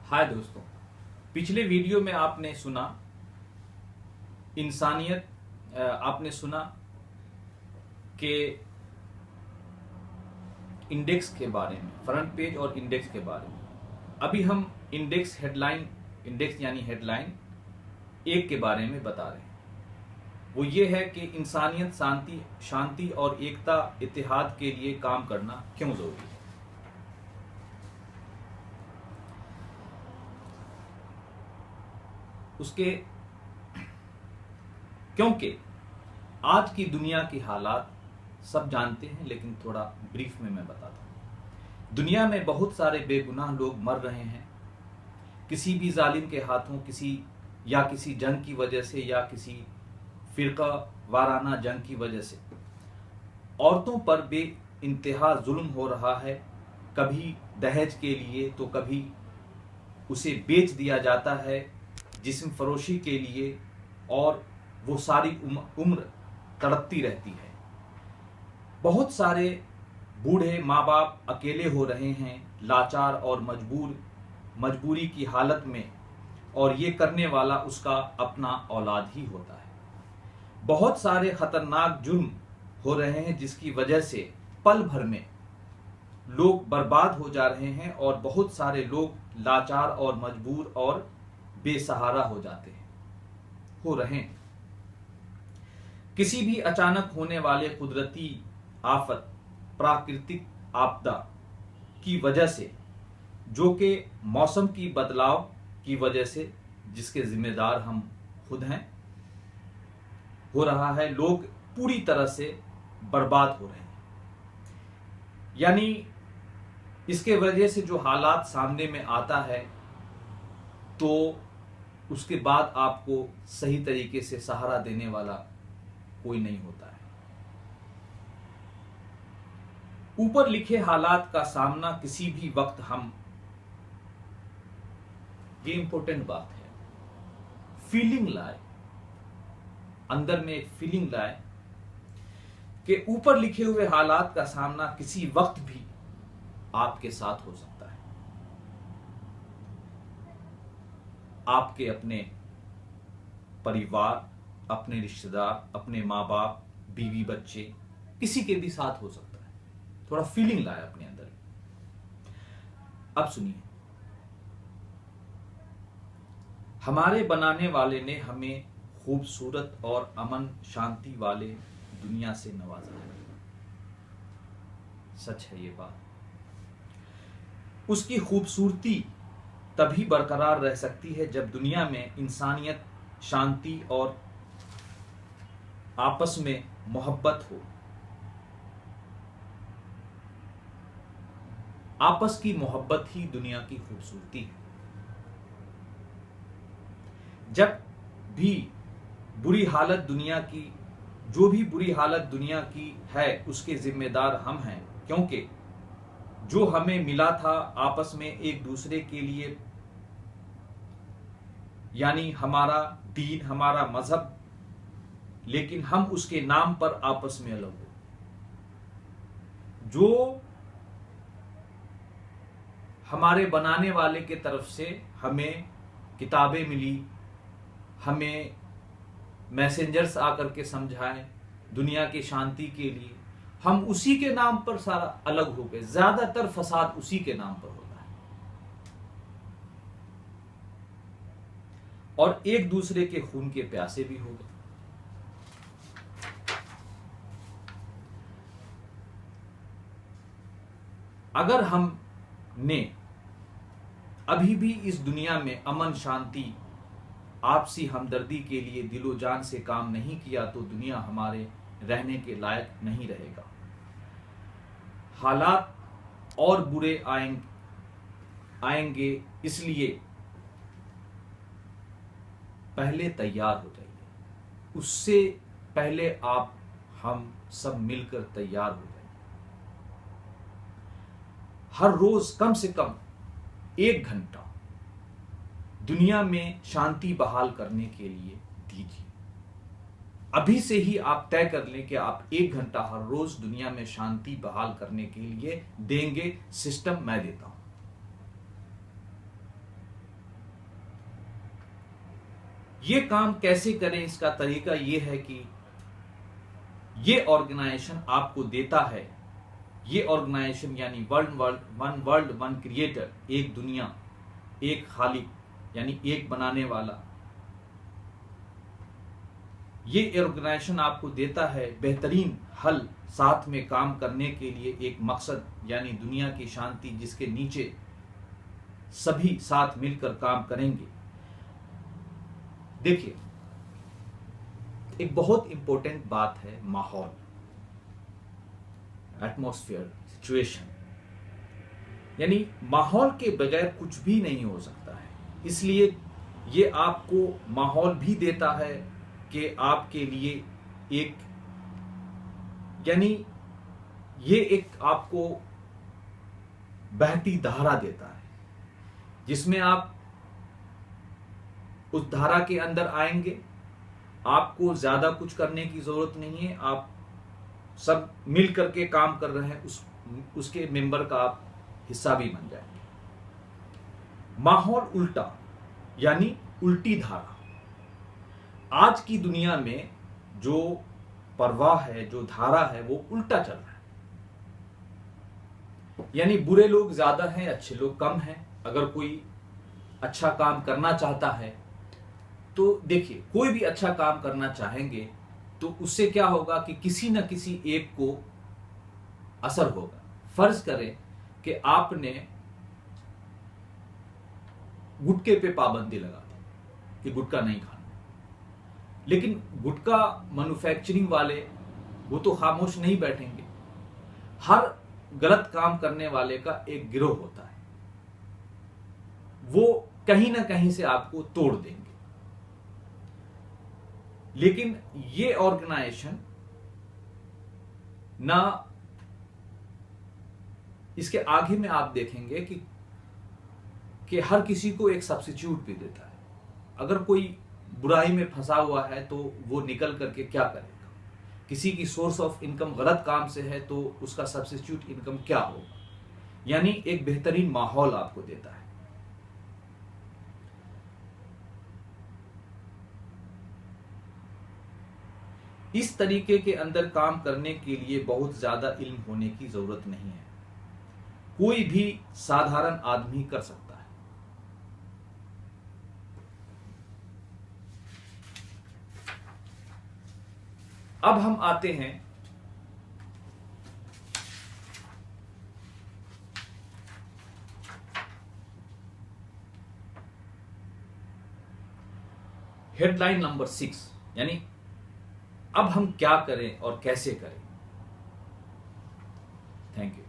हाय दोस्तों, पिछले वीडियो में आपने सुना आपने सुना कि इंडेक्स के बारे में, फ्रंट पेज और इंडेक्स के बारे में। अभी हम इंडेक्स यानी हेडलाइन एक के बारे में बता रहे हैं। वो ये है कि इंसानियत शांति और एकता इत्तेहाद के लिए काम करना क्यों जरूरी है। क्योंकि आज की दुनिया की हालात सब जानते हैं, लेकिन थोड़ा ब्रीफ में मैं बताता हूं। दुनिया में बहुत सारे बेगुनाह लोग मर रहे हैं, किसी भी जालिम के हाथों, किसी जंग की वजह से या किसी फिरका वाराना जंग की वजह से। औरतों पर बेइंतहा जुल्म हो रहा है, कभी दहेज के लिए तो कभी उसे बेच दिया जाता है जिस्म फरोशी के लिए, और वो सारी उम्र तड़पती रहती है। बहुत सारे बूढ़े माँ बाप अकेले हो रहे हैं, लाचार और मजबूरी की हालत में, और ये करने वाला उसका अपना औलाद ही होता है। बहुत सारे खतरनाक जुर्म हो रहे हैं जिसकी वजह से पल भर में लोग बर्बाद हो जा रहे हैं, और बहुत सारे लोग लाचार और मजबूर और बेसहारा हो रहे हैं। किसी भी अचानक होने वाले कुदरती आफत, प्राकृतिक आपदा की वजह से, जो कि मौसम की बदलाव की वजह से, जिसके जिम्मेदार हम खुद हैं, हो रहा है। लोग पूरी तरह से बर्बाद हो रहे हैं। यानी इसके वजह से जो हालात सामने में आता है, तो उसके बाद आपको सही तरीके से सहारा देने वाला कोई नहीं होता है। ऊपर लिखे हालात का सामना किसी भी वक्त ये इंपॉर्टेंट बात है, फीलिंग लाए, अंदर में एक फीलिंग लाए कि ऊपर लिखे हुए हालात का सामना किसी वक्त भी आपके साथ हो सकता है। आपके अपने परिवार, अपने रिश्तेदार, अपने माँ बाप, बीवी, बच्चे, किसी के भी साथ हो सकता है। थोड़ा फीलिंग लाए अपने अंदर। अब सुनिए, हमारे बनाने वाले ने हमें खूबसूरत और अमन शांति वाले दुनिया से नवाजा है। सच है ये बात। उसकी खूबसूरती तभी बरकरार रह सकती है जब दुनिया में इंसानियत, शांति और आपस में मोहब्बत हो। आपस की मोहब्बत ही दुनिया की खूबसूरती है। जब भी बुरी हालत दुनिया की, जो भी बुरी हालत दुनिया की है, उसके जिम्मेदार हम हैं, क्योंकि जो हमें मिला था आपस में एक दूसरे के लिए, यानी हमारा दीन, हमारा मजहब, लेकिन हम उसके नाम पर आपस में अलग हो। जो हमारे बनाने वाले के तरफ से हमें किताबें मिली, हमें मैसेंजर्स आकर के समझाएं दुनिया की शांति के लिए, हम उसी के नाम पर सारा अलग हो गए। ज्यादातर फसाद उसी के नाम पर होता है, और एक दूसरे के खून के प्यासे भी हो गए। अगर हमने अभी भी इस दुनिया में अमन, शांति, आपसी हमदर्दी के लिए दिलो जान से काम नहीं किया, तो दुनिया हमारे रहने के लायक नहीं रहेगा। हालात और बुरे आएंगे, इसलिए पहले तैयार हो जाइए। उससे पहले हम सब मिलकर तैयार हो जाइए। हर रोज कम से कम 1 घंटा दुनिया में शांति बहाल करने के लिए दीजिए। अभी से ही आप तय कर लें कि आप 1 घंटा हर रोज दुनिया में शांति बहाल करने के लिए देंगे। सिस्टम मैं देता हूं। ये काम कैसे करें, इसका तरीका ये है कि ये ऑर्गेनाइजेशन आपको देता है, ये ऑर्गेनाइजेशन यानी वन वर्ल्ड वन क्रिएटर, एक दुनिया एक खालिक यानी एक बनाने वाला, ये ऑर्गेनाइजेशन आपको देता है बेहतरीन हल, साथ में काम करने के लिए एक मकसद यानी दुनिया की शांति, जिसके नीचे सभी साथ मिलकर काम करेंगे। देखिए, एक बहुत इंपॉर्टेंट बात है माहौल, एटमॉस्फेयर, सिचुएशन, यानी माहौल के बगैर कुछ भी नहीं हो सकता है। इसलिए ये आपको माहौल भी देता है कि आपके लिए एक, यानी ये एक आपको बहती धारा देता है, जिसमें आप उस धारा के अंदर आएंगे, आपको ज्यादा कुछ करने की जरूरत नहीं है, आप सब मिल करके काम कर रहे हैं, उसके मेंबर का आप हिस्सा भी बन जाएंगे। माहौल उल्टा यानी उल्टी धारा, आज की दुनिया में जो प्रवाह है, जो धारा है, वो उल्टा चल रहा है, यानी बुरे लोग ज्यादा हैं, अच्छे लोग कम हैं। अगर कोई अच्छा काम करना चाहता है तो देखिए, कोई भी अच्छा काम करना चाहेंगे तो उससे क्या होगा कि किसी न किसी एक को असर होगा। फर्ज करें कि आपने गुटखे पे पाबंदी लगा दी कि गुटखा नहीं खाना, लेकिन गुटखा मैन्युफैक्चरिंग वाले वो तो खामोश नहीं बैठेंगे। हर गलत काम करने वाले का एक गिरोह होता है, वो कहीं ना कहीं से आपको तोड़ देंगे। लेकिन ये ऑर्गेनाइजेशन ना, इसके आगे में आप देखेंगे कि हर किसी को एक सब्स्टिट्यूट भी देता है। अगर कोई बुराई में फंसा हुआ है तो वो निकल करके क्या करेगा, किसी की सोर्स ऑफ इनकम गलत काम से है तो उसका सब्स्टिट्यूट इनकम क्या होगा, यानी एक बेहतरीन माहौल आपको देता है। इस तरीके के अंदर काम करने के लिए बहुत ज्यादा इल्म होने की जरूरत नहीं है, कोई भी साधारण आदमी कर सकता है। अब हम आते हैं हेडलाइन नंबर 6, यानी अब हम क्या करें और कैसे करें। Thank you.